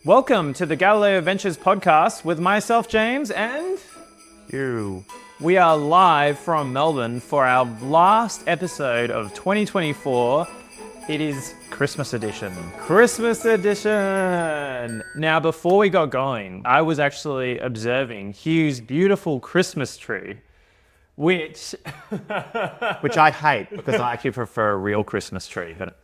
Welcome to the Galileo Ventures podcast with myself, James, and Hugh. We are live from Melbourne for our last episode of 2024. It is Christmas edition. Christmas edition. Now, before we got going, I was actually observing Hugh's beautiful Christmas tree, which I hate because I actually prefer a real Christmas tree. But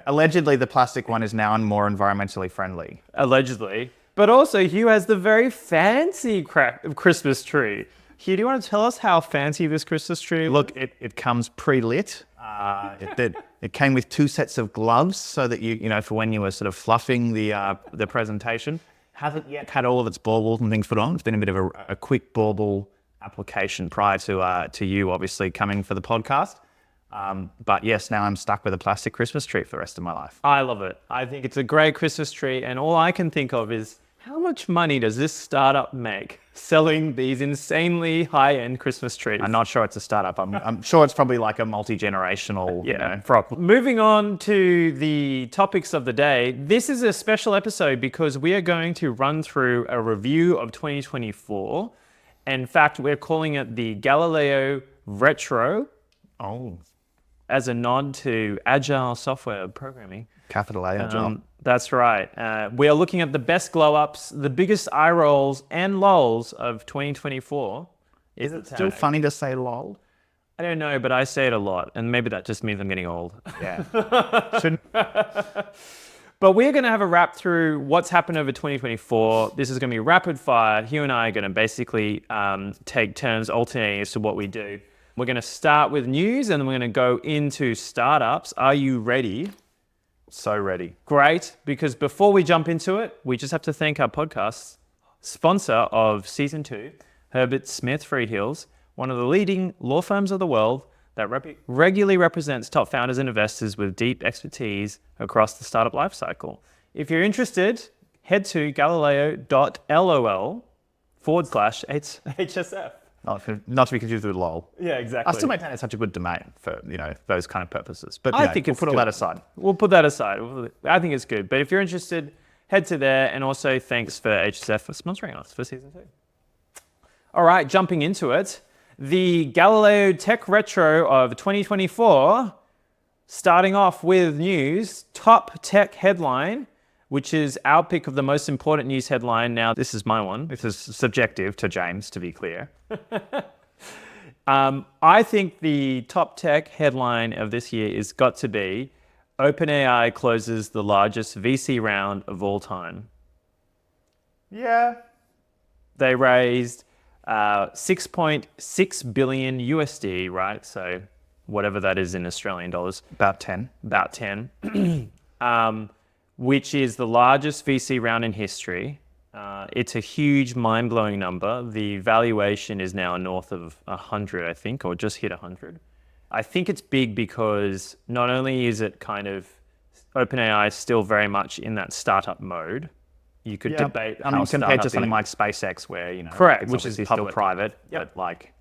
allegedly the plastic one is now more environmentally friendly. Allegedly. But also, Hugh has the very fancy Christmas tree. Hugh, do you want to tell us how fancy this Christmas tree is? Look, it comes pre-lit. It came with 2 sets of gloves so that you for when you were sort of fluffing the presentation. Hasn't yet had all of its baubles and things put on. It's been a bit of a quick bauble application prior to you obviously coming for the podcast. But yes, now I'm stuck with a plastic Christmas tree for the rest of my life. I love it. I think it's a great Christmas tree, and all I can think of is how much money does this startup make selling these insanely high-end Christmas trees? I'm not sure it's a startup. I'm sure it's probably like a multi-generational. Problem. Moving on to the topics of the day. This is a special episode because we are going to run through a review of 2024. In fact, we're calling it the Galileo Retro. Oh. As a nod to agile software programming. Capital A, agile. That's right. We are looking at the best glow-ups, the biggest eye rolls and lols of 2024. Is it still funny to say lol? I don't know, but I say it a lot, and maybe that just means I'm getting old. Yeah. But we're going to have a wrap through what's happened over 2024. This is going to be rapid fire. Hugh and I are going to basically take turns alternating as to what we do. We're going to start with news, and then we're going to go into startups. Are you ready? So ready. Great, because before we jump into it, we just have to thank our podcast sponsor of Season 2, Herbert Smith Freehills, one of the leading law firms of the world that regularly represents top founders and investors with deep expertise across the startup lifecycle. If you're interested, head to galileo.lol/HSF. Not to be confused with lol. Yeah, exactly. I still maintain it's such a good domain for those kind of purposes. But I think we'll put all that aside. We'll put that aside. I think it's good. But if you're interested, head to there. And also thanks for HSF for sponsoring us for Season 2. All right, jumping into it. The Galileo Tech Retro of 2024. Starting off with news, top tech headline, which is our pick of the most important news headline. Now, this is my one. This is subjective to James, to be clear. I think the top tech headline of this year has got to be OpenAI closes the largest VC round of all time. Yeah. They raised 6.6 billion USD, right? So whatever that is in Australian dollars. About 10. About 10. Which is the largest VC round in history. It's a huge, mind-blowing number. The valuation is now north of 100, I think, or just hit 100. I think it's big because not only is it kind of OpenAI is still very much in that startup mode. You could debate how compared to something like SpaceX, where correct, which is still private, but like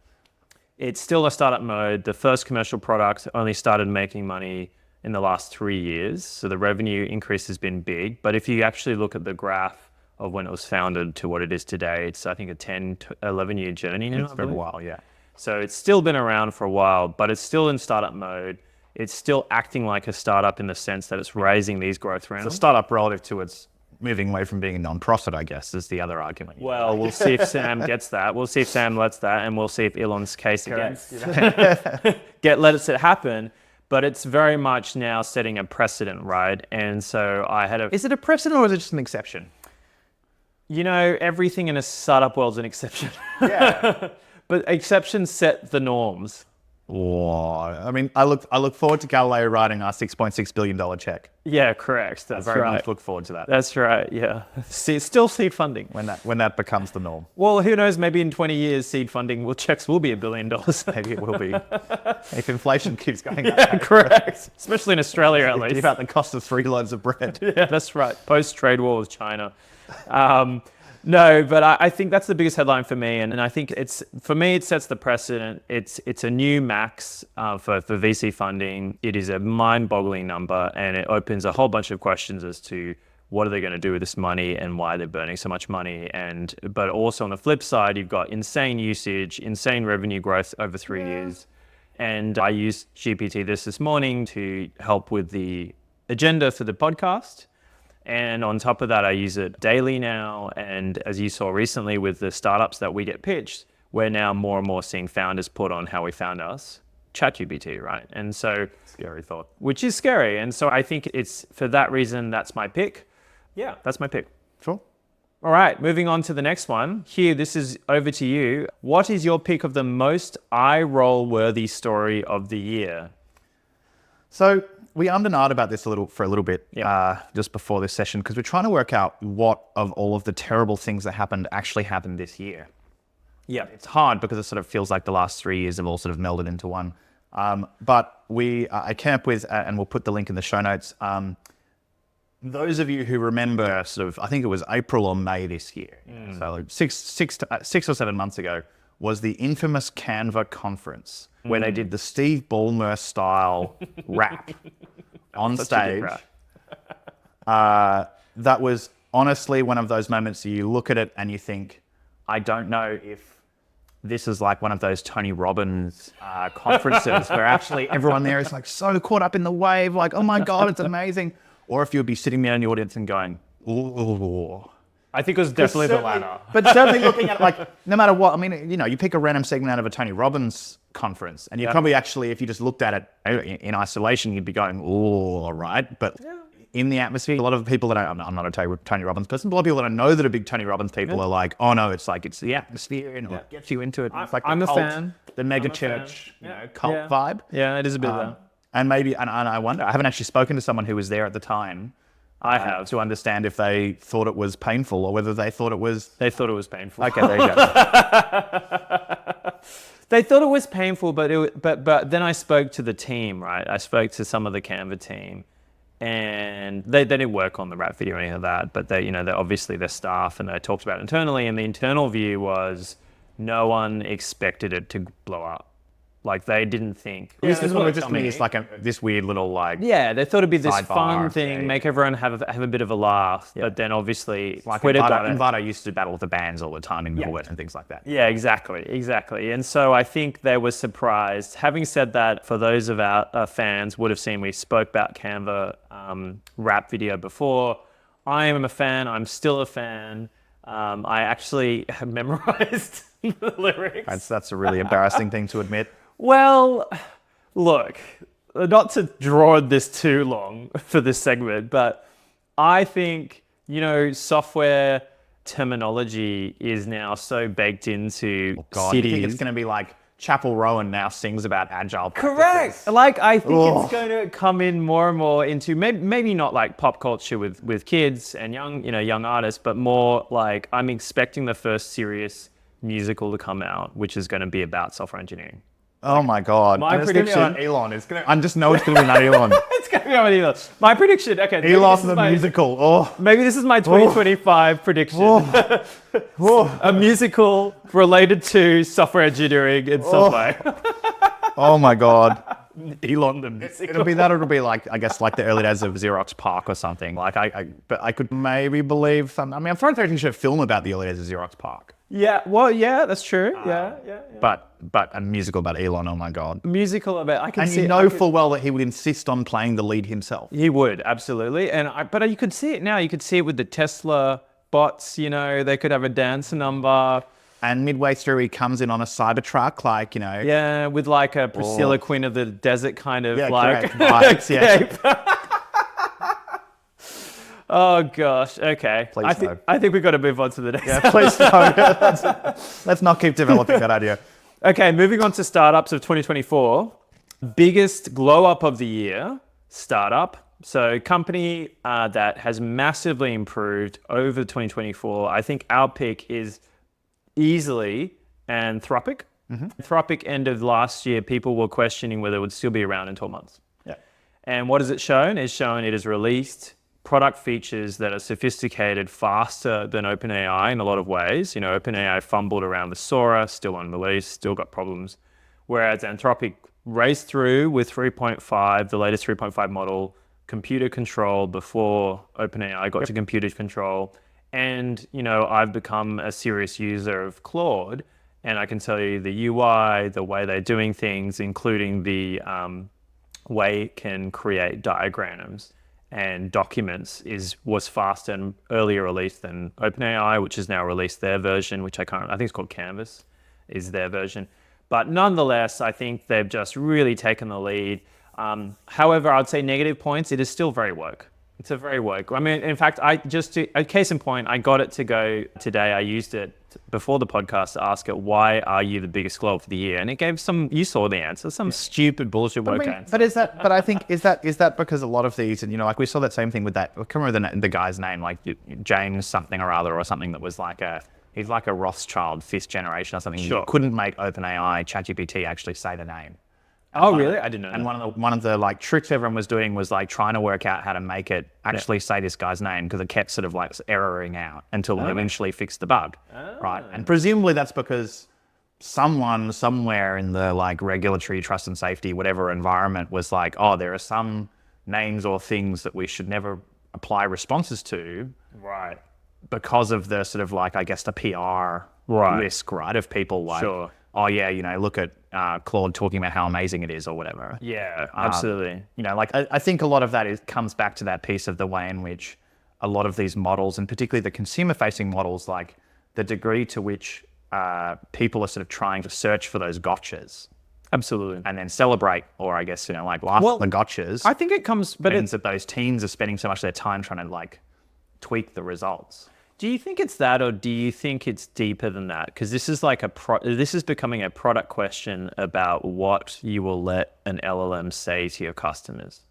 it's still a startup mode. The first commercial product only started making money in the last 3 years. So the revenue increase has been big. But if you actually look at the graph of when it was founded to what it is today, it's, I think, a 10 to 11-year journey. It's been a while, yeah. So it's still been around for a while, but it's still in startup mode. It's still acting like a startup in the sense that it's raising these growth rounds. It's a startup relative to its moving away from being a non-profit, I guess, is the other argument. Well, we'll see if Sam gets that. We'll see if Sam lets that, and we'll see if Elon's case against lets it happen. But it's very much now setting a precedent, right? And so Is it a precedent or is it just an exception? Everything in a startup world is an exception. Yeah. But exceptions set the norms. Whoa. I mean, I look forward to Galileo writing our $6.6 billion check. Yeah, correct. That's I very right. much look forward to that. That's right, yeah. Still seed funding. When that becomes the norm. Well, who knows, maybe in 20 years, seed funding checks will be $1 billion. Maybe it will be. If inflation keeps going up. Yeah, correct. Especially in Australia, at least. About the cost of 3 loaves of bread. Yeah, that's right. Post-trade war with China. No, but I think that's the biggest headline for me, and I think it sets the precedent. It's a new max for VC funding. It is a mind-boggling number, and it opens a whole bunch of questions as to what are they going to do with this money and why they're burning so much money. But also on the flip side, you've got insane usage, insane revenue growth over 3 years. And I used GPT this morning to help with the agenda for the podcast. And on top of that, I use it daily now. And as you saw recently with the startups that we get pitched, we're now more and more seeing founders put on how we found us, ChatGPT, right? And so, Scary thought. which is scary. And so I think it's for that reason, that's my pick. Yeah, that's my pick. Sure. All right, moving on to the next one. Hugh, this is over to you. What is your pick of the most eye-roll worthy story of the year? So we ummed and ahed about this for a little bit just before this session, because we're trying to work out what of all of the terrible things that actually happened this year. Yeah. It's hard because it sort of feels like the last 3 years have all sort of melded into one. But I came up with, and we'll put the link in the show notes, those of you who remember sort of, I think it was April or May this year, so like 6 or 7 months ago, was the infamous Canva conference where they did the Steve Ballmer style rap on stage. That was honestly one of those moments that you look at it and you think, I don't know if this is like one of those Tony Robbins conferences where actually everyone there is like so caught up in the wave, like, oh my God, it's amazing. Or if you would be sitting there in the audience and going, ooh. I think it was definitely the latter. But certainly looking at like, no matter what, I mean, you pick a random segment out of a Tony Robbins conference and you probably actually, if you just looked at it in isolation, you'd be going, ooh, all right. But in the atmosphere, a lot of people that I'm not a Tony Robbins person, but a lot of people that I know that are big Tony Robbins people are like, oh no, it's the atmosphere and it gets you into it. It's like I'm the a cult, fan. the mega church, cult vibe. Yeah, it is a bit of that. And maybe, and I wonder, I haven't actually spoken to someone who was there at the time. I have. To understand if they thought it was painful or whether they thought it was... They thought it was painful. Okay, there you go. They thought it was painful, but then I spoke to the team, right? I spoke to some of the Canva team, and they didn't work on the rap video or any of that, but they're obviously their staff, and they talked about it internally, and the internal view was no one expected it to blow up. Like they didn't think. This is what it just means, like this weird little like... Yeah, they thought it'd be this sidebar fun thing, make everyone have a bit of a laugh. Yeah. But then obviously like Twitter got it. Envato used to battle with the bands all the time in Melbourne and things like that. Yeah, exactly. And so I think they were surprised. Having said that, for those of our fans would have seen we spoke about Canva rap video before. I am a fan. I'm still a fan. I actually have memorized the lyrics. That's a really embarrassing thing to admit. Well, look, not to draw this too long for this segment, but I think, software terminology is now so baked into cities. You think it's going to be like Chapel Rowan now sings about agile practices. Correct. Like, I think it's going to come in more and more into maybe not like pop culture with kids and young artists, but more like I'm expecting the first serious musical to come out, which is going to be about software engineering. Oh my God. My prediction... Elon. I just know it's going to be about Elon. It's going to be about Elon. My prediction... Okay. Elon the musical. Oh. Maybe this is my 2025 prediction. A musical related to software engineering in some way. Oh my God. Elon the musical. It'll be that, or it'll be like, I guess, like the early days of Xerox PARC or something. Like, but I could maybe believe some... I mean, I'm trying to think of a film about the early days of Xerox PARC. Yeah, well, yeah, that's true. Yeah. But a musical about Elon, oh my God. Musical about... I can and see full well that he would insist on playing the lead himself. He would, absolutely. But you could see it now. You could see it with the Tesla bots, they could have a dance number. And midway through, he comes in on a Cybertruck, like, Yeah, with like a Priscilla Queen of the Desert kind of vibes, yeah. Oh gosh. Okay. Please I think we've got to move on to the next. Yeah, please no. Let's not keep developing that idea. Okay, moving on to startups of 2024. Biggest glow up of the year, startup. So company that has massively improved over 2024. I think our pick is easily Anthropic. Anthropic end of last year, people were questioning whether it would still be around in 12 months. Yeah. And what has it shown? It's shown it has released product features that are sophisticated faster than OpenAI in a lot of ways. OpenAI fumbled around the Sora, still unreleased, still got problems. Whereas Anthropic raced through with 3.5, the latest 3.5 model, computer control before OpenAI got to computer control. And, I've become a serious user of Claude, and I can tell you the UI, the way they're doing things, including the way it can create diagrams and documents was faster and earlier released than OpenAI, which has now released their version, which I think it's called Canvas, is their version. But nonetheless, I think they've just really taken the lead. However, I'd say negative points, it is still very woke. It's a very woke. I mean, in fact, a case in point, I got it to go today. I used it before the podcast to ask it, why are you the biggest globe for the year? And it gave you saw the answer, some stupid bullshit woke answer. But I think, is that because a lot of these, and like we saw that same thing with that, I can't remember the guy's name, like James something or other, or something that was like he's like a Rothschild fifth generation or something. Sure. You couldn't make OpenAI, ChatGPT actually say the name. Oh, really? I didn't know. And one of the like tricks everyone was doing was like trying to work out how to make it actually say this guy's name, because it kept sort of like erroring out until they eventually fixed the bug, right? And presumably that's because someone somewhere in the like regulatory trust and safety, whatever environment, was like, oh, there are some names or things that we should never apply responses to, right? Because of the sort of like, I guess, the PR risk, right? Of people like, sure. Oh yeah, look at Claude talking about how amazing it is or whatever. Yeah, absolutely. Like I think a lot of that comes back to that piece of the way in which a lot of these models, and particularly the consumer-facing models, like the degree to which people are sort of trying to search for those gotchas. Absolutely. And then celebrate, or I guess, like laugh at the gotchas. I think it comes, but means that those teens are spending so much of their time trying to like tweak the results. Do you think it's that, or do you think it's deeper than that? Because this is like this is becoming a product question about what you will let an LLM say to your customers.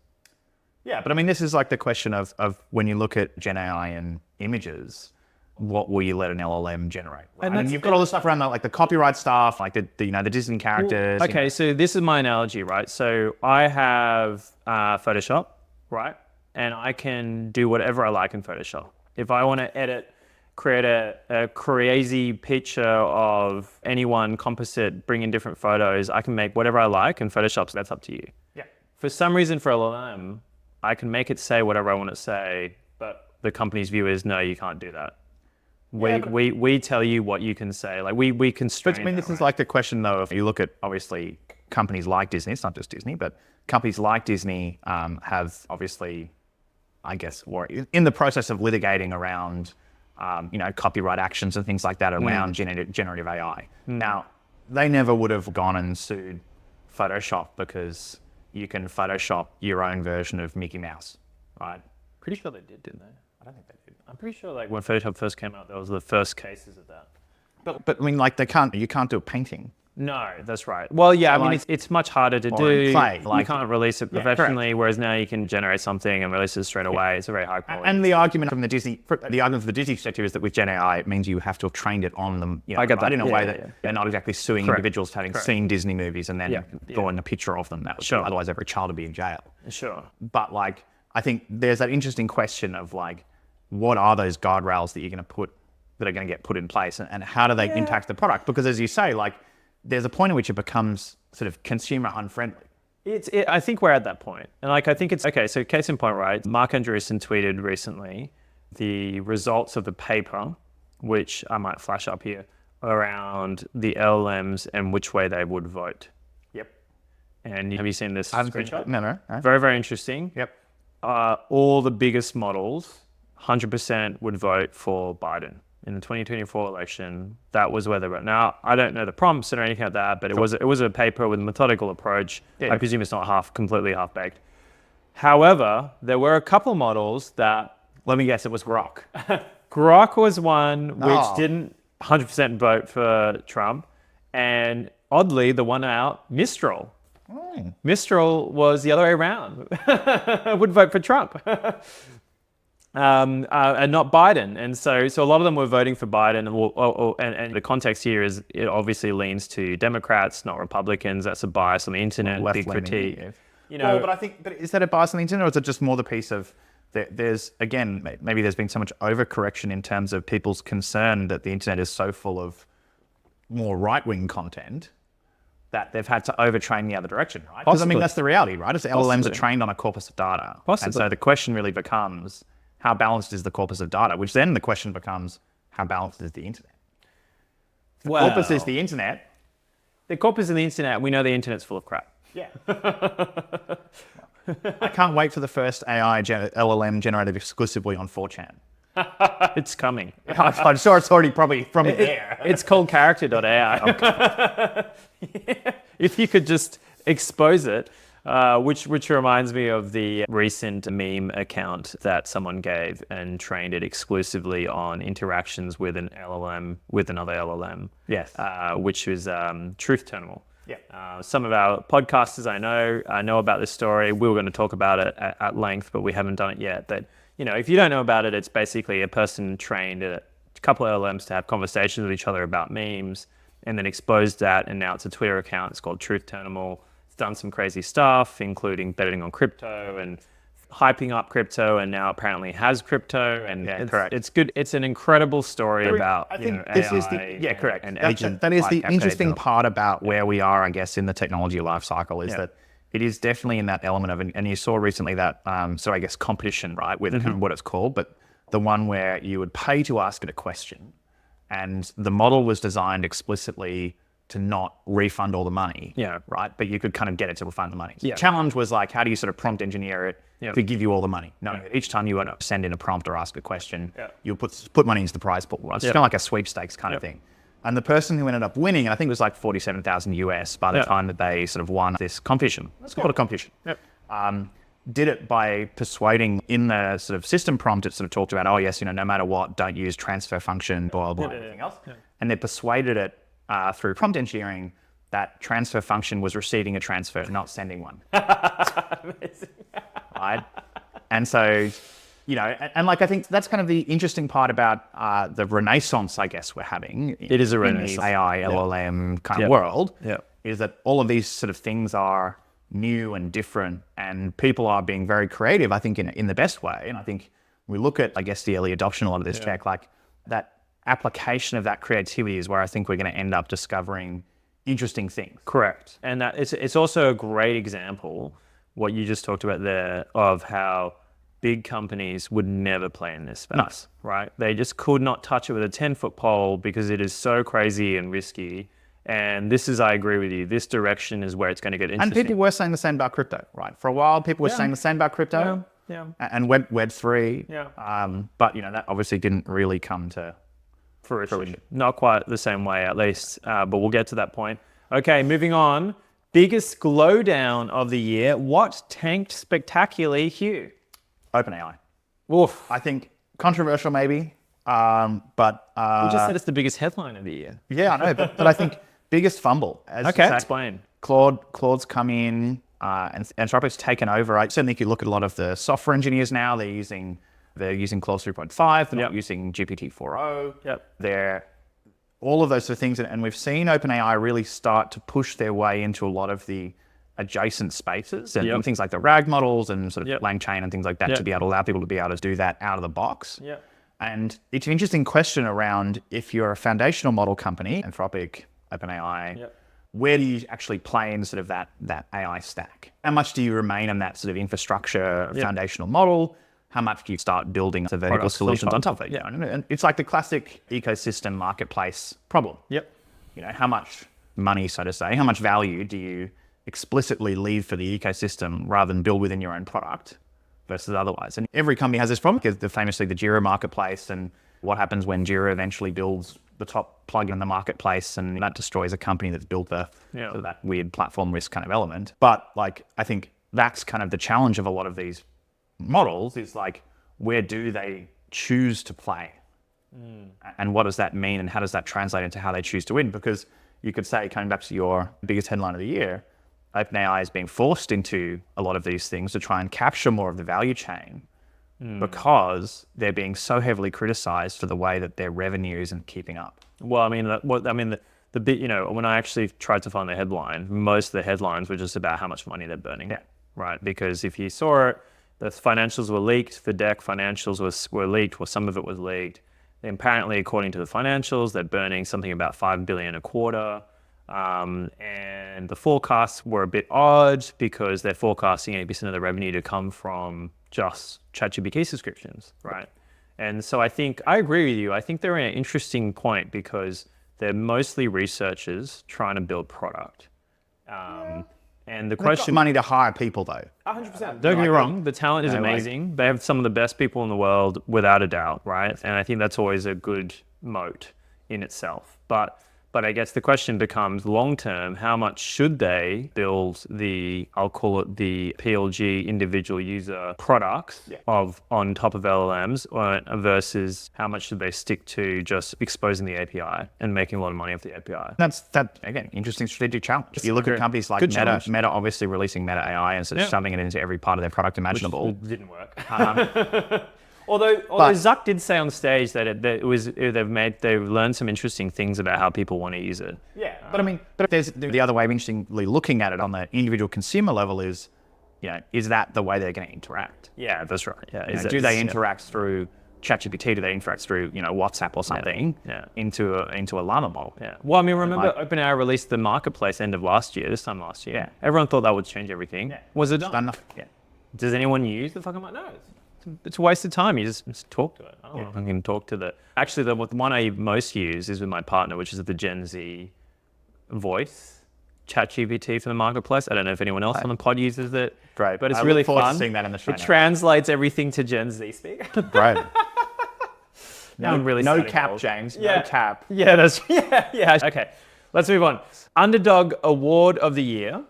Yeah, but I mean, this is like the question of when you look at Gen AI and images, what will you let an LLM generate? Right? And you've got all the stuff around that, like the copyright stuff, like the Disney characters. Well, okay, so this is my analogy, right? So I have Photoshop, right? And I can do whatever I like in Photoshop. If I want to create a crazy picture of anyone, composite, bring in different photos, I can make whatever I like in Photoshop, so that's up to you. Yeah. For some reason, for LLM, I can make it say whatever I want to say, but the company's view is, no, you can't do that. We tell you what you can say. Like we constrain. But I mean, this is like the question though, if you look at obviously companies like Disney, it's not just Disney, but companies like Disney have obviously, I guess, were in the process of litigating around copyright actions and things like that around generative AI. Now, they never would have gone and sued Photoshop because you can Photoshop your own version of Mickey Mouse, right? Pretty sure they did, didn't they? I don't think they did. I'm pretty sure like when Photoshop first came out, that was the first cases of that. But I mean, like you can't do a painting. No, that's right. Well, yeah, I mean, it's much harder to do. Play, you can't release it professionally, whereas now you can generate something and release it straight away. It's a very high quality. And the argument from the Disney perspective is that with Gen AI, it means you have to have trained it on them. I get that. In a way that they're not exactly suing individuals for having seen Disney movies and then drawing a picture of them. That was otherwise every child would be in jail. Sure. But like, I think there's that interesting question of like, what are those guardrails that you're going to put, that are going to get put in place, and how do they impact the product? Because as you say, like, there's a point at which it becomes sort of consumer unfriendly. I think we're at that point. And like, I think it's, okay, so case in point, right? Mark Andreessen tweeted recently the results of the paper, which I might flash up here, around the LLMs and which way they would vote. Yep. And have you seen this screenshot? No. Very, very interesting. Yep. All the biggest models, 100% would vote for Biden. In the 2024 election, that was where they were. Now, I don't know the prompts or anything like that, but it was a paper with a methodical approach. Yeah. I presume it's not completely half-baked. However, there were a couple models that, let me guess, it was Grok. Grok was one which didn't 100% vote for Trump. And oddly, the one out, Mistral. Mistral was the other way around. Would vote for Trump. And not Biden. And so a lot of them were voting for Biden. And the context here is it obviously leans to Democrats, not Republicans. That's a bias on the internet, big critique. But is that a bias on the internet, or is it just more the piece of, there's, again, maybe there's been so much overcorrection in terms of people's concern that the internet is so full of more right-wing content that they've had to overtrain the other direction, right? Because I mean, that's the reality, right? It's LLMs are trained on a corpus of data. And so the question really becomes, how balanced is the corpus of data? Which then the question becomes, how balanced is the internet? The corpus is the internet. The corpus is the internet. We know the internet's full of crap. Yeah. I can't wait for the first LLM generated exclusively on 4chan. It's coming. I'm sure it's already probably from there. It's called character.ai. If you could just expose it, which reminds me of the recent meme account that someone gave and trained it exclusively on interactions with an LLM with another LLM. Yes. Which was Truth Terminal. Yeah. Some of our podcasters I know about this story. We were going to talk about it at length, but we haven't done it yet. That, if you don't know about it, it's basically a person trained a couple of LLMs to have conversations with each other about memes, and then exposed that, and now it's a Twitter account. It's called Truth Terminal. It's done some crazy stuff, including betting on crypto and hyping up crypto, and now apparently has crypto. And it's good. It's an incredible story about I think AI. this is the correct. And that is the interesting part about where we are, I guess, in the technology life cycle is that it is definitely in that element of, and you saw recently that, so I guess competition, right, with kind of what it's called, but the one where you would pay to ask it a question, and the model was designed explicitly to not refund all the money, right? But you could kind of get it to refund the money. So the challenge was like, how do you sort of prompt engineer it to give you all the money? No, each time you want to send in a prompt or ask a question, you'll put money into the prize pool, right? It's kind of like a sweepstakes kind of thing. And the person who ended up winning, and I think it was like 47,000 US by the time that they sort of won this competition. Let's call it a competition. Did it by persuading in the sort of system prompt, it sort of talked about, oh yes, no matter what, don't use transfer function, blah, blah, blah, everything else. And they persuaded it through prompt engineering that transfer function was receiving a transfer, not sending one. Amazing. Right? And so, and like I think that's kind of the interesting part about the renaissance, I guess, we're having. It is a renaissance. In the AI, LLM kind of world, is that all of these sort of things are new and different, and people are being very creative, I think, in the best way. And I think we look at, I guess, the early adoption a lot of this tech, like that application of that creativity is where I think we're going to end up discovering interesting things. Correct. And that it's also a great example, what you just talked about there, of how big companies would never play in this space, right? They just could not touch it with a 10-foot pole because it is so crazy and risky. And this is, I agree with you, this direction is where it's going to get interesting. And people were saying the same about crypto, right? For a while, people were saying the same about crypto and Web3. But, that obviously didn't really come to fruition. Not quite the same way, at least, but we'll get to that point. Okay, moving on. Biggest glowdown of the year. What tanked spectacularly, Hugh? OpenAI. Oof. I think controversial maybe, but... you just said it's the biggest headline of the year. Yeah, I know, but I think biggest fumble. Explain. Claude's come in and Anthropic's taken over. I certainly think you look at a lot of the software engineers now, they're using Claude 3.5, they're not using GPT-4o. They're all of those sort of things. And we've seen OpenAI really start to push their way into a lot of the adjacent spaces and things like the RAG models and sort of LangChain and things like that to be able to allow people to be able to do that out of the box. And it's an interesting question around if you're a foundational model company, Anthropic, OpenAI, where do you actually play in sort of that AI stack? How much do you remain in that sort of infrastructure foundational model? How much do you start building the vertical solutions on top of it? And it's like the classic ecosystem marketplace problem. How much money, so to say, how much value do you explicitly leave for the ecosystem rather than build within your own product versus otherwise? And every company has this problem, because famously the Jira marketplace, and what happens when Jira eventually builds the top plugin in the marketplace, and that destroys a company that's built sort of that weird platform risk kind of element. But like, I think that's kind of the challenge of a lot of these models, is like, where do they choose to play? And what does that mean, and how does that translate into how they choose to win? Because you could say, coming back to your biggest headline of the year, OpenAI is being forced into a lot of these things to try and capture more of the value chain because they're being so heavily criticized for the way that their revenue isn't keeping up. Well, I mean, the bit, when I actually tried to find the headline, most of the headlines were just about how much money they're burning, right? Because if you saw it, the financials were leaked, the deck financials were leaked, or some of it was leaked. And apparently, according to the financials, they're burning something about $5 billion a quarter. And the forecasts were a bit odd because they're forecasting 80% of the revenue to come from just ChatGPT subscriptions, right? And so I agree with you. I think they're in an interesting point because they're mostly researchers trying to build product. And the They've got question, money to hire people though. 100%. Don't get me wrong, the talent is amazing. They have some of the best people in the world, without a doubt, right? And I think that's always a good moat in itself. But I guess the question becomes long term, how much should they build I'll call it the PLG individual user products on top of LLMs versus how much should they stick to just exposing the API and making a lot of money off the API? That's again, interesting strategic challenge. If you look at companies like Meta obviously releasing Meta AI and sort of shoving it into every part of their product imaginable. Which didn't work. Although Zuck did say on stage that they've learned some interesting things about how people want to use it. Yeah, but there's the other way of interestingly looking at it on the individual consumer level is, is that the way they're going to interact? Yeah, that's right. Yeah, do they interact through ChatGPT? Do they interact through WhatsApp or something into a llama model? Yeah. Well, remember OpenAI released the marketplace this time last year. Yeah. Everyone thought that would change everything. Yeah. Was it done? Yeah. Does anyone use the fucking no? It's a waste of time. You just talk to it. I don't know if I can talk to Actually, the one I most use is with my partner, which is the Gen Z voice ChatGPT for the marketplace. I don't know if anyone else on the pod uses it. Great. But it's really fun. To seeing that in the show It translates everything to Gen Z speak. Great. No cap, James. No cap. Yeah, yeah. Okay, let's move on. Underdog Award of the Year.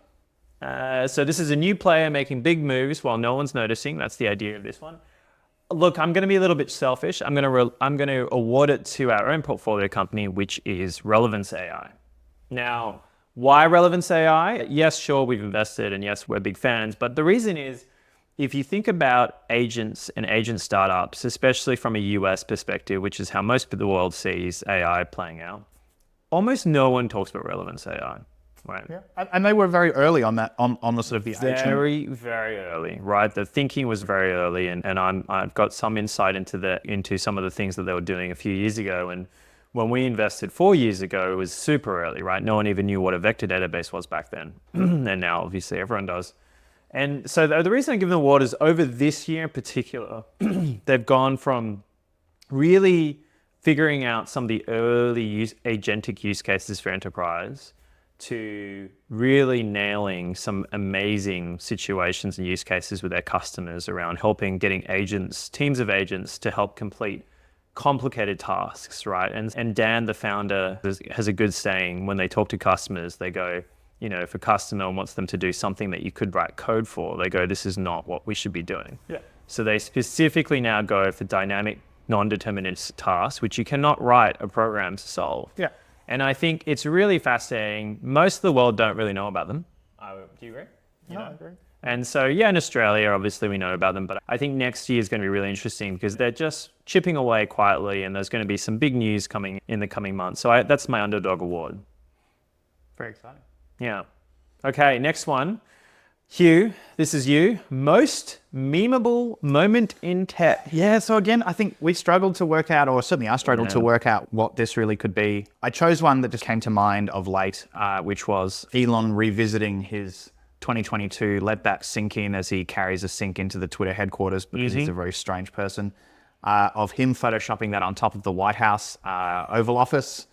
So this is a new player making big moves while no one's noticing. That's the idea of this one. Look, I'm going to be a little bit selfish. I'm going to award it to our own portfolio company, which is Relevance AI. Now, why Relevance AI? Yes, sure, we've invested, and yes, we're big fans. But the reason is, if you think about agents and agent startups, especially from a US perspective, which is how most of the world sees AI playing out, almost no one talks about Relevance AI. Right. Yeah. And they were very early on that, on the sort of the very, very early, right? The thinking was very early, and I've got some insight into some of the things that they were doing a few years ago. And when we invested 4 years ago, it was super early, right? No one even knew what a vector database was back then, and now obviously everyone does. And so the reason I give them the award is over this year in particular, they've gone from really figuring out some of the early agentic use cases for enterprise to really nailing some amazing situations and use cases with their customers around getting teams of agents to help complete complicated tasks, right? And Dan, the founder, has a good saying when they talk to customers, they go, if a customer wants them to do something that you could write code for, they go, this is not what we should be doing. Yeah. So they specifically now go for dynamic, non-deterministic tasks, which you cannot write a program to solve. Yeah. And I think it's really fascinating. Most of the world don't really know about them. Do you agree? No, I agree. And so, in Australia, obviously we know about them, but I think next year is going to be really interesting because they're just chipping away quietly, and there's going to be some big news coming in the coming months. So that's my Underdog Award. Very exciting. Yeah. Okay, next one. Hugh, this is you. Most memeable moment in tech. Yeah, so again, I think we struggled to work out, or certainly I struggled to work out what this really could be. I chose one that just came to mind of late, which was Elon revisiting his 2022, let that sink in as he carries a sink into the Twitter headquarters because he's a very strange person, of him photoshopping that on top of the White House Oval Office.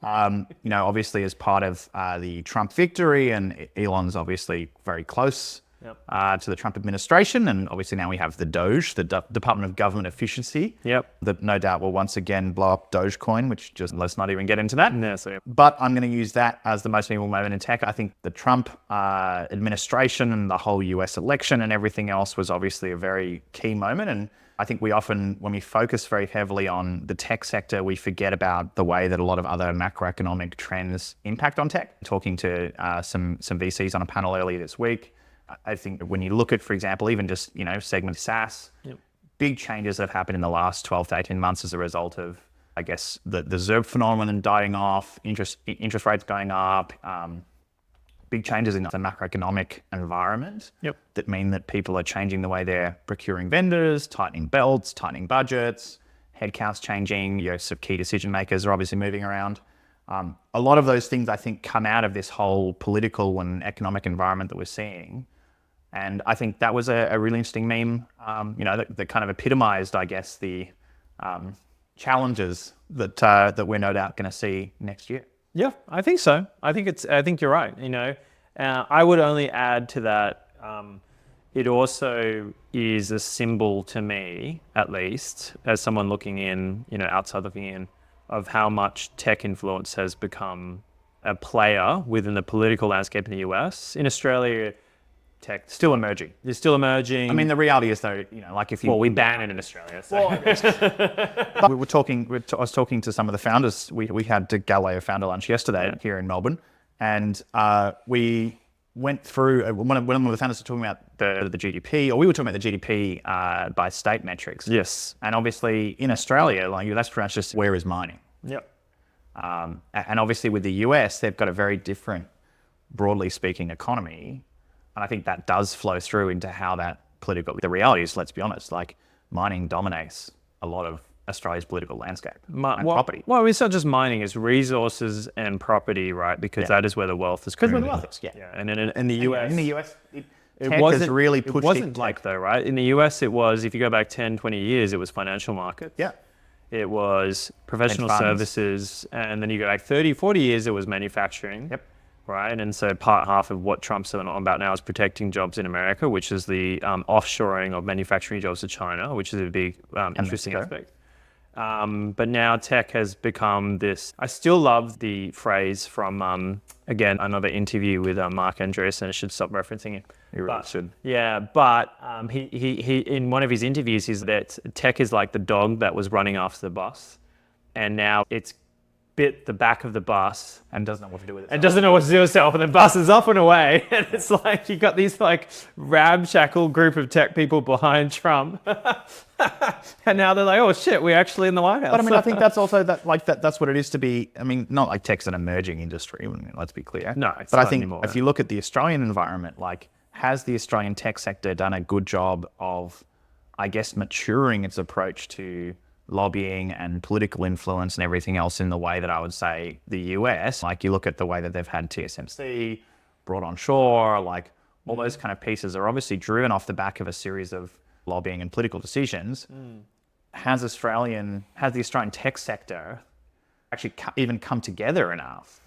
Obviously as part of the Trump victory, and Elon's obviously very close to the Trump administration, and obviously now we have the Doge, the Department of Government Efficiency, that no doubt will once again blow up Dogecoin, which let's not even get into that. No, but I'm going to use that as the most memeable moment in tech. I think the Trump administration and the whole US election and everything else was obviously a very key moment, and I think we often, when we focus very heavily on the tech sector, we forget about the way that a lot of other macroeconomic trends impact on tech. Talking to some VCs on a panel earlier this week, I think when you look at, for example, even just, segment SaaS, big changes that have happened in the last 12 to 18 months as a result of, I guess, the ZERB phenomenon dying off, interest rates going up, big changes in the macroeconomic environment that mean that people are changing the way they're procuring vendors, tightening belts, tightening budgets, headcounts changing, some key decision makers are obviously moving around. A lot of those things, I think, come out of this whole political and economic environment that we're seeing. And I think that was a really interesting meme, that kind of epitomized, I guess, the challenges that we're no doubt going to see next year. Yeah, I think so. I think you're right. I would only add to that. It also is a symbol to me, at least, as someone looking in, outside looking in, of how much tech influence has become a player within the political landscape in the US. In Australia, tech still emerging. It's still emerging. I mean, the reality is, though, like if you... Well, we ban it in Australia. So. I was talking to some of the founders. We had the Galileo founder lunch yesterday here in Melbourne, and we went through, one of the founders was talking about the GDP, or we were talking about the GDP by state metrics. Yes. And obviously in Australia, that's pretty much just where is mining. Yep. And obviously with the US, they've got a very different, broadly speaking, economy. And I think that does flow through into how the reality is, let's be honest, like mining dominates a lot of Australia's political landscape and property. Well, it's not just mining, it's resources and property, right? Because that is where the wealth is created. Yeah. And in the US... In the US, it wasn't like though, right? In the US, it was, if you go back 10, 20 years, it was financial markets. Yeah. It was professional services. And then you go back 30, 40 years, it was manufacturing. Yep. Right. And so half of what Trump's on about now is protecting jobs in America, which is the offshoring of manufacturing jobs to China, which is a big interesting aspect. But now tech has become this. I still love the phrase from, again, another interview with Mark Andreessen. I should stop referencing it. You really should. Yeah, but he in one of his interviews, is that tech is like the dog that was running after the bus, and now it's bit the back of the bus and doesn't know what to do with it. And doesn't know what to do with itself, and the bus is up and away. And it's like you got these like ramshackle group of tech people behind Trump, and now they're like, oh shit, we're actually in the White House. But I mean, I think that's also that's what it is to be. I mean, not like tech's an emerging industry. Let's be clear. No, it's but not I think anymore. If you look at the Australian environment, like, has the Australian tech sector done a good job of, I guess, maturing its approach to lobbying and political influence and everything else in the way that I would say the US, like you look at the way that they've had TSMC brought on shore, like all those kind of pieces are obviously driven off the back of a series of lobbying and political decisions. Has the Australian tech sector actually even come together enough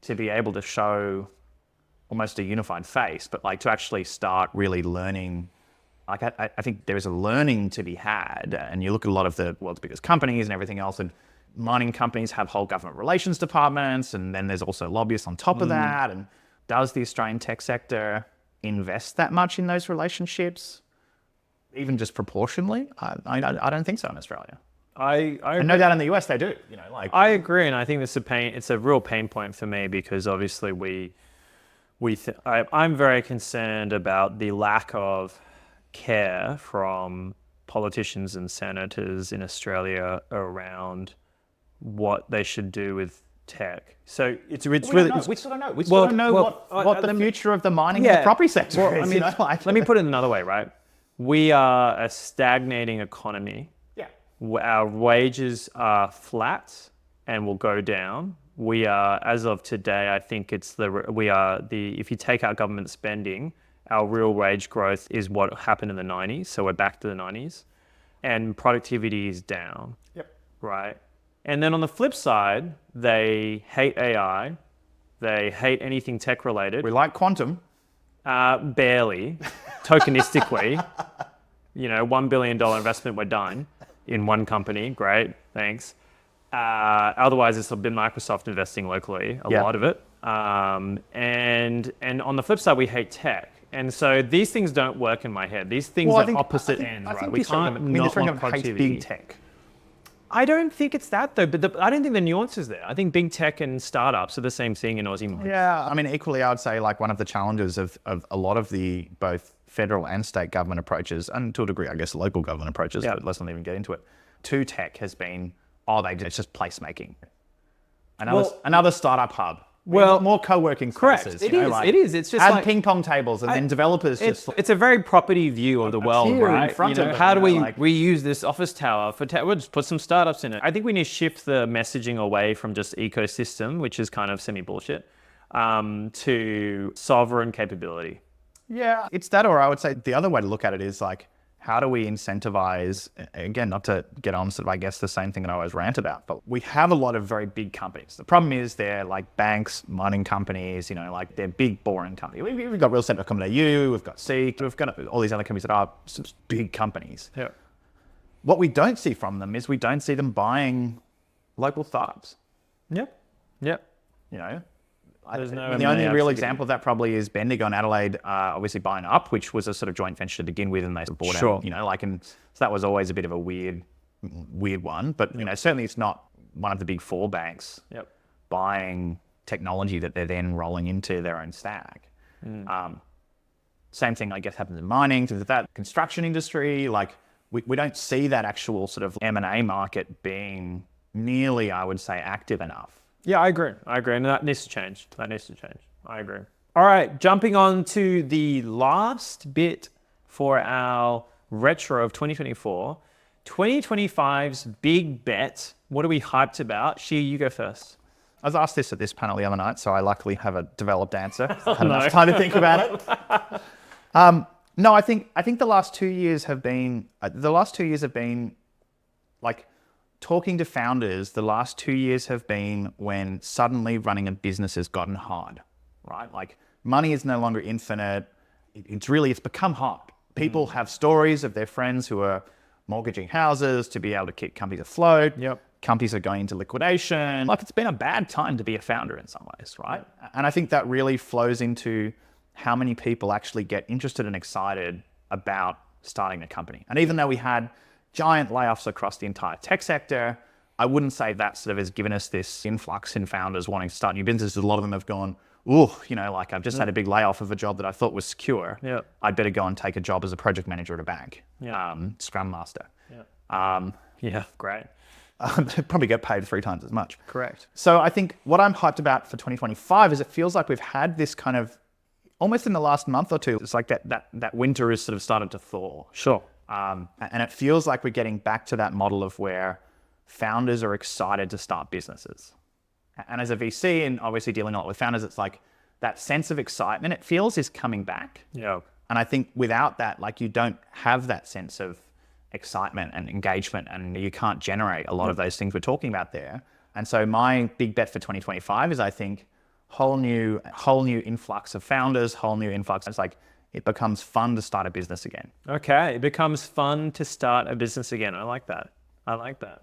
to be able to show almost a unified face, but like to actually start really learning? Like I think there is a learning to be had, and you look at a lot of the world's biggest companies and everything else, and mining companies have whole government relations departments, and then there's also lobbyists on top of that. And does the Australian tech sector invest that much in those relationships, even just proportionally? I don't think so in Australia. And no doubt in the US they do. I agree, and I think it's a real pain point for me, because obviously I'm very concerned about the lack of care from politicians and senators in Australia around what they should do with tech. So we still don't know. We still don't know what the future of the mining and the property sector is. Let me put it another way, right? We are a stagnating economy. Yeah. Our wages are flat and will go down. We are, as of today, I think if you take out government spending, our real wage growth is what happened in the 90s. So we're back to the 90s. And productivity is down. Yep. Right? And then on the flip side, they hate AI. They hate anything tech related. We like quantum. Barely. Tokenistically. $1 billion investment, we're done in one company. Great. Thanks. Otherwise, it's been Microsoft investing locally, a lot of it. And on the flip side, we hate tech. And so these things don't work in my head. These things are opposite ends, right? We can't not want productivity. Big tech. I don't think it's that though, but I don't think the nuance is there. I think big tech and startups are the same thing in Aussie market. Yeah, I mean, equally, I would say like one of the challenges of a lot of the both federal and state government approaches, and to a degree, I guess, local government approaches, but let's not even get into it, to tech has been, it's just placemaking. Another startup hub. Well, more co-working correct. spaces. It you know, is. like, It is. It's just add like ping pong tables, and then developers just. it's a very property view of the world, here in right? front You of know, it, how do you know, we like- reuse this office tower for? We'll just put some startups in it. I think we need to shift the messaging away from just ecosystem, which is kind of semi bullshit, to sovereign capability. Yeah, it's that, or I would say the other way to look at it is like, how do we incentivize, again, not to get on sort of, I guess, the same thing that I always rant about, but we have a lot of very big companies. The problem is they're like banks, mining companies, you know, like they're big, boring companies. We've got realestate.com.au, we've got Seek, we've got all these other companies that are some big companies. Yeah. What we don't see from them is we don't see them buying local startups, Yep. Yep. you know? There's no The only M&A real activity. example of that probably is Bendigo and Adelaide, obviously buying Up, which was a sort of joint venture to begin with, and they bought Sure. out, you know, like, and so that was always a bit of a weird one. But you know, certainly it's not one of the big four banks Yep. buying technology that they're then rolling into their own stack. Same thing, I guess, happens in mining, things like that. Construction industry, like we don't see that actual sort of M&A market being nearly, I would say, active enough. Yeah, I agree. And that needs to change. I agree. All right, jumping on to the last bit for our retro of 2024. 2025's big bet. What are we hyped about? Shia, you go first. I was asked this at this panel the other night, so I luckily have a developed answer. I had enough time to think about it. No, I think the last 2 years have been like, talking to founders. The last 2 years have been when suddenly running a business has gotten hard, right? Like, money is no longer infinite. It's become hard. People have stories of their friends who are mortgaging houses to be able to keep companies afloat. Yep. Companies are going into liquidation. Like, it's been a bad time to be a founder in some ways, right? And I think that really flows into how many people actually get interested and excited about starting a company. And even though we had giant layoffs across the entire tech sector, I wouldn't say that sort of has given us this influx in founders wanting to start new businesses. A lot of them have gone, ooh, you know, like, I've just had a big layoff of a job that I thought was secure. Yeah. I'd better go and take a job as a project manager at a bank. Yeah. Scrum master. Yeah. Yeah, great. Probably get paid 3 times as much. Correct. So I think what I'm hyped about for 2025 is it feels like we've had this kind of, almost in the last month or two, it's like that winter has sort of started to thaw. Sure. And it feels like we're getting back to that model of where founders are excited to start businesses. And as a VC, and obviously dealing a lot with founders, it's like that sense of excitement, it feels, is coming back. Yeah. And I think without that, like, you don't have that sense of excitement and engagement, and you can't generate a lot of those things we're talking about there. And so my big bet for 2025 is, I think, whole new influx of founders, whole new influx. It's like, it becomes fun to start a business again. Okay, it becomes fun to start a business again. I like that.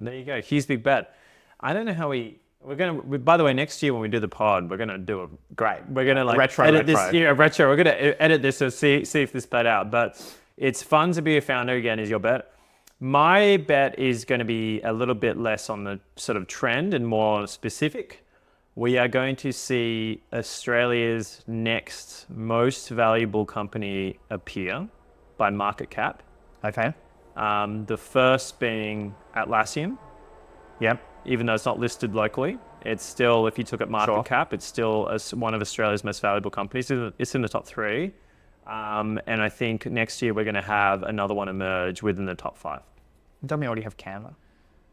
There you go. Hugh's big bet. I don't know how by the way, next year when we do the pod, we're gonna do we're gonna like edit this year, retro. We're gonna edit this to see if this played out. But it's fun to be a founder again, is your bet. My bet is going to be a little bit less on the sort of trend and more specific. We are going to see Australia's next most valuable company appear by market cap. Okay. The first being Atlassian. Yep. Even though it's not listed locally, it's still, if you took it market cap, it's still one of Australia's most valuable companies. It's in the top 3. And I think next year we're going to have another one emerge within the top 5. Don't we already have Canva?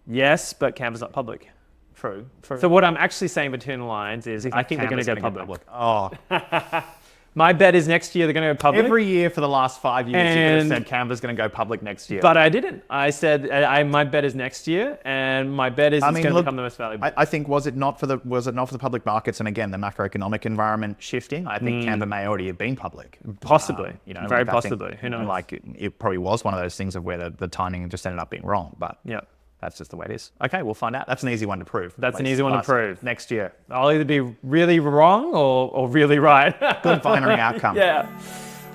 Yes, but Canva's not public. True. So what I'm actually saying between the lines is I think they're going to go public. Oh. My bet is next year they're going to go public. Every year for the last 5 years, you could have said Canva's going to go public next year. But I didn't. I said my bet is next year, and my bet is it's going to become the most valuable. I think was it not for the public markets, and again the macroeconomic environment shifting? I think Canva may already have been public. Possibly, very like, possibly. Who knows? Like, it probably was one of those things of where the timing just ended up being wrong. But yeah. That's just the way it is. Okay, we'll find out. That's an easy one to prove. That's an easy one to prove. Next year. I'll either be really wrong or really right. Good binary outcome. Yeah.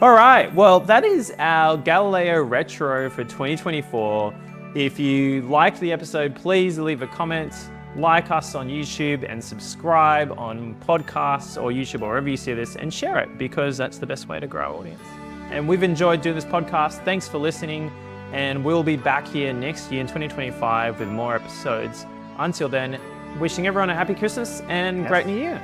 All right. Well, that is our Galileo Retro for 2024. If you liked the episode, please leave a comment, like us on YouTube, and subscribe on podcasts or YouTube or wherever you see this, and share it, because that's the best way to grow our audience. And we've enjoyed doing this podcast. Thanks for listening. And we'll be back here next year in 2025 with more episodes. Until then, wishing everyone a happy Christmas and great new year.